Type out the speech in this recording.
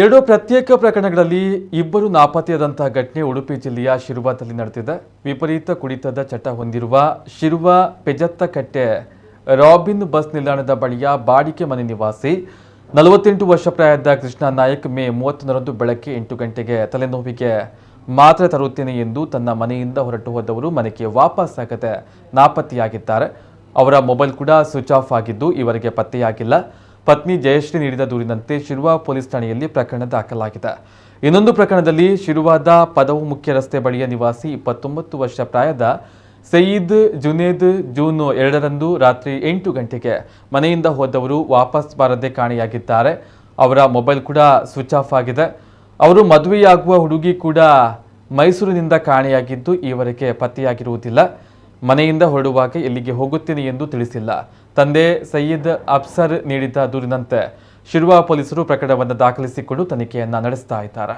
ಎರಡು ಪ್ರತ್ಯೇಕ ಪ್ರಕರಣಗಳಲ್ಲಿ ಇಬ್ಬರು ನಾಪತ್ತೆಯಾದಂತಹ ಘಟನೆ ಉಡುಪಿ ಜಿಲ್ಲೆಯ ಶಿರುವಾದಲ್ಲಿ ನಡೆದಿದೆ. ವಿಪರೀತ ಕುಡಿತದ ಚಟ ಹೊಂದಿರುವ ಶಿರುವ ಪೆಜತ್ತಕಟ್ಟೆ ರಾಬಿನ್ ಬಸ್ ನಿಲ್ದಾಣದ ಬಳಿಯ ಬಾಡಿಗೆ ಮನೆ ನಿವಾಸಿ 48 ವರ್ಷ ಪ್ರಾಯದ ಕೃಷ್ಣ ನಾಯಕ್ ಮೇ 31ರಂದು ಬೆಳಗ್ಗೆ 8 ಗಂಟೆಗೆ ತಲೆನೋವಿಗೆ ಮಾತ್ರೆ ತರುತ್ತೇನೆ ಎಂದು ತನ್ನ ಮನೆಯಿಂದ ಹೊರಟು ಹೋದವರು ಮನೆಗೆ ವಾಪಸ್ ಆಗದೆ ನಾಪತ್ತೆಯಾಗಿದ್ದಾರೆ. ಅವರ ಮೊಬೈಲ್ ಕೂಡ ಸ್ವಿಚ್ ಆಫ್ ಆಗಿದ್ದು ಇವರಿಗೆ ಪತ್ತೆಯಾಗಿಲ್ಲ. ಪತ್ನಿ ಜಯಶ್ರೀ ನೀಡಿದ ದೂರಿನಂತೆ ಶಿರುವ ಪೊಲೀಸ್ ಠಾಣೆಯಲ್ಲಿ ಪ್ರಕರಣ ದಾಖಲಾಗಿದೆ. ಇನ್ನೊಂದು ಪ್ರಕರಣದಲ್ಲಿ ಶಿರುವಾದ ಪದವು ಮುಖ್ಯ ರಸ್ತೆ ಬಳಿಯ ನಿವಾಸಿ 29 ವರ್ಷ ಪ್ರಾಯದ ಸಯೀದ್ ಜುನೇದ್ ಜೂನ್ 2ರಂದು ರಾತ್ರಿ 8 ಗಂಟೆಗೆ ಮನೆಯಿಂದ ಹೋದವರು ವಾಪಸ್ ಬಾರದೆ ಕಾಣೆಯಾಗಿದ್ದಾರೆ. ಅವರ ಮೊಬೈಲ್ ಕೂಡ ಸ್ವಿಚ್ ಆಫ್ ಆಗಿದೆ. ಅವರು ಮದುವೆಯಾಗುವ ಹುಡುಗಿ ಕೂಡ ಮೈಸೂರಿನಿಂದ ಕಾಣೆಯಾಗಿದ್ದು ಈವರೆಗೆ ಪತ್ತೆಯಾಗಿರುವುದಿಲ್ಲ. ಮನೆಯಿಂದ ಹೊರಡುವಾಗ ಎಲ್ಲಿಗೆ ಹೋಗುತ್ತೇನೆ ಎಂದು ತಿಳಿಸಿಲ್ಲ. ತಂದೆ ಸಯ್ಯದ್ ಅಫ್ಸರ್ ನೀಡಿದ ದೂರಿನಂತೆ ಶಿರುವ ಪೊಲೀಸರು ಪ್ರಕರಣವನ್ನು ದಾಖಲಿಸಿಕೊಂಡು ತನಿಖೆಯನ್ನ ನಡೆಸ್ತಾ ಇದ್ದಾರೆ.